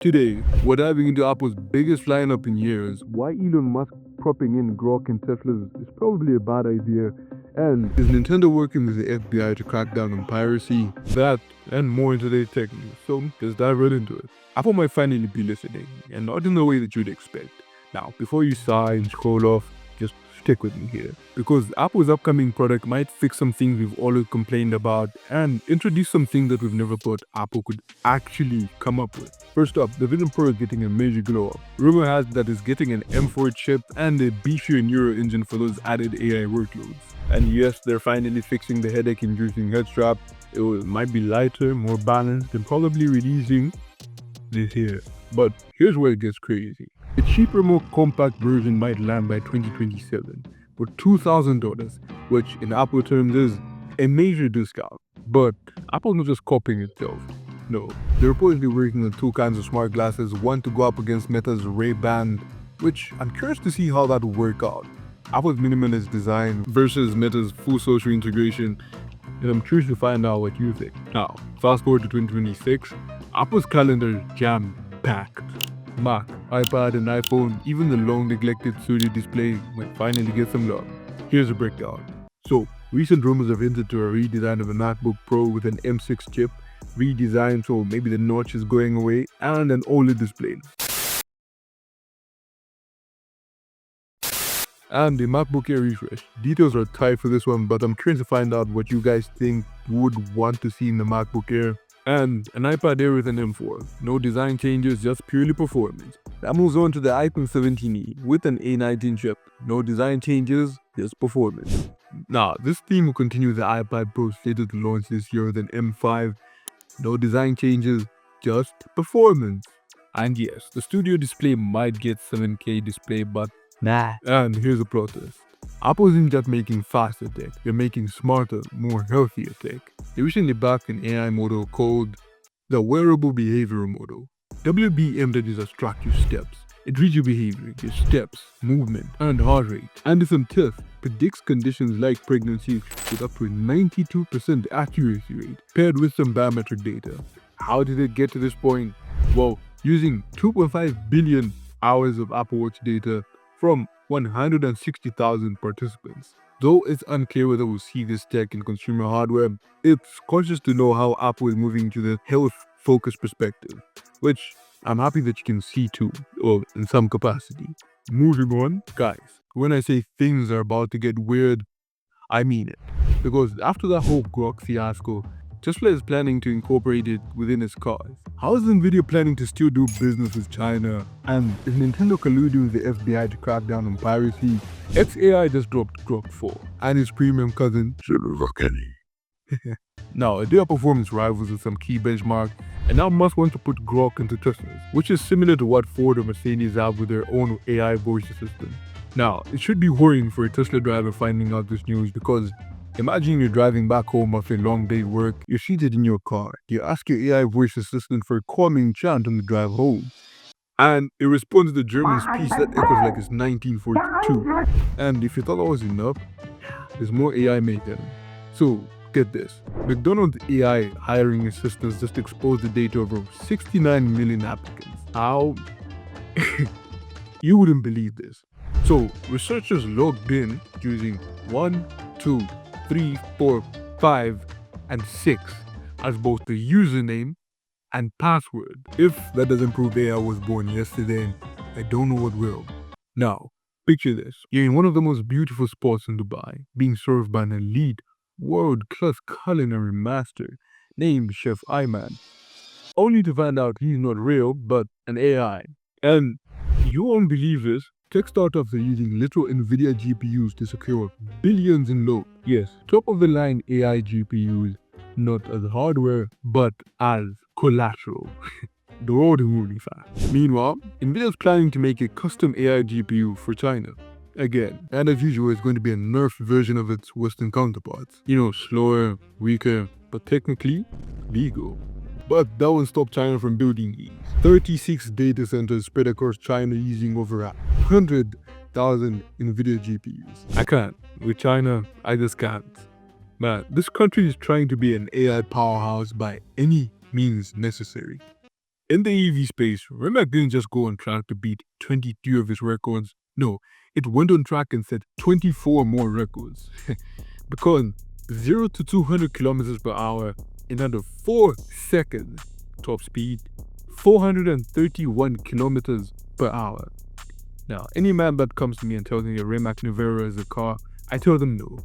Today, we're diving into Apple's biggest lineup in years, why Elon Musk propping in Grok and Teslas is probably a bad idea, and is Nintendo working with the FBI to crack down on piracy? That and more in today's tech news, so let's dive right into it. Apple might finally be listening, and not in the way that you'd expect. Now, before you sigh and scroll off, just stick with me here, because Apple's upcoming product might fix some things we've always complained about and introduce some things that we've never thought Apple could actually come up with. First up, the Vision Pro is getting a major glow up. Rumor has that it's getting an M4 chip and a beefier neural engine for those added AI workloads. And yes, they're finally fixing the headache-inducing head strap. It might be lighter, more balanced, and probably releasing this year. But here's where it gets crazy. A cheaper, more compact version might land by 2027 for $2,000, which in Apple terms is a major discount. But Apple's not just copying itself. No, they're reportedly working on two kinds of smart glasses, one to go up against Meta's Ray-Ban, which I'm curious to see how that will work out. Apple's minimalist design versus Meta's full social integration, and I'm curious to find out what you think. Now, fast forward to 2026, Apple's calendar is jam-packed. Mac, iPad, and iPhone, even the long-neglected Studio display might finally get some love. Here's a breakdown. So, recent rumors have hinted to a redesign of a MacBook Pro with an M6 chip, redesigned so maybe the notch is going away, and an OLED display. And the MacBook Air refresh. Details are tight for this one, but I'm curious to find out what you guys think would want to see in the MacBook Air. And an iPad Air with an M4. No design changes, just purely performance. That moves on to the iPhone 17e with an A19 chip. No design changes, just performance. Now, this theme will continue the iPad Pro slated to launch this year with an M5. No design changes, just performance. And yes, the Studio display might get 7K display, but nah. And here's a plot twist. Apple isn't just making faster tech, they're making smarter, more healthier tech. They recently backed an AI model called the Wearable Behavioral Model. WBM that is just track your steps. It reads your behavior, your steps, movement, and heart rate. And in some tests, predicts conditions like pregnancy with up to a 92% accuracy rate, paired with some biometric data. How did it get to this point? Well, using 2.5 billion hours of Apple Watch data from 160,000 participants. Though it's unclear whether we'll see this tech in consumer hardware, it's cautious to know how Apple is moving to the health-focused perspective, which I'm happy that you can see too, or in some capacity. Moving on, guys, when I say things are about to get weird, I mean it. Because after that whole Grok fiasco, Tesla is planning to incorporate it within its cars. How is NVIDIA planning to still do business with China? And is Nintendo colluding with the FBI to crack down on piracy? XAI just dropped Grok 4, and its premium cousin, Now, their performance rivals with some key benchmarks, and now Musk wants to put Grok into Teslas, which is similar to what Ford or Mercedes have with their own AI voice assistant. Now, it should be worrying for a Tesla driver finding out this news because imagine you're driving back home after a long day at work, you're seated in your car, you ask your AI voice assistant for a calming chant on the drive home, and it responds to the German speech that echoes like it's 1942. And if you thought that was enough, there's more AI making. So, get this. McDonald's AI hiring assistants just exposed the data of over 69 million applicants. How? You wouldn't believe this. So, researchers logged in using 1, 2, 3, 4, 5, and 6 as both the username and password. If that doesn't prove AI was born yesterday, I don't know what will. Now, picture this. You're in one of the most beautiful spots in Dubai, being served by an elite, world-class culinary master named Chef Ayman, only to find out he's not real, but an AI. And you won't believe this, tech startups are using literal NVIDIA GPUs to secure billions in load. Yes, top-of-the-line AI GPUs, not as hardware, but as collateral. The world is moving fast. Meanwhile, NVIDIA is planning to make a custom AI GPU for China. Again, and as usual, it's going to be a nerfed version of its Western counterparts. You know, slower, weaker, but technically legal. But that won't stop China from building these. 36 data centers spread across China using over 100,000 NVIDIA GPUs. I can't. With China, I just can't. Man, this country is trying to be an AI powerhouse by any means necessary. In the EV space, Rimac didn't just go on track to beat 23 of his records. No, it went on track and set 24 more records. Because 0 to 200 kilometers per hour in under 4 seconds. Top speed, 431 kilometers per hour. Now, any man that comes to me and tells me a Rimac Nevera is a car, I tell them no.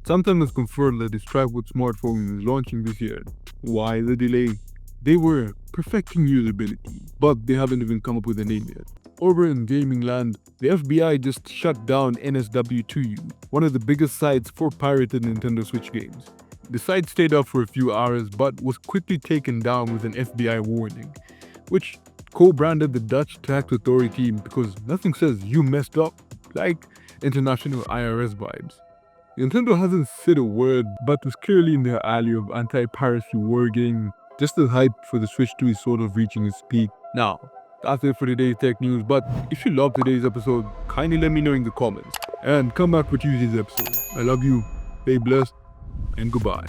Samsung has confirmed that its tripod smartphone is launching this year. Why the delay? They were perfecting usability, but they haven't even come up with a name yet. Over in gaming land, the FBI just shut down NSW2U, one of the biggest sites for pirated Nintendo Switch games. The site stayed up for a few hours but was quickly taken down with an FBI warning, which co-branded the Dutch tax authority because nothing says you messed up like international IRS vibes. Nintendo hasn't said a word, but was clearly in their alley of anti-piracy wargaming, just the hype for the Switch 2 is sort of reaching its peak. Now, that's it for today's tech news, but if you loved today's episode, kindly let me know in the comments, and come back for Tuesday's episode. I love you, stay blessed, and goodbye.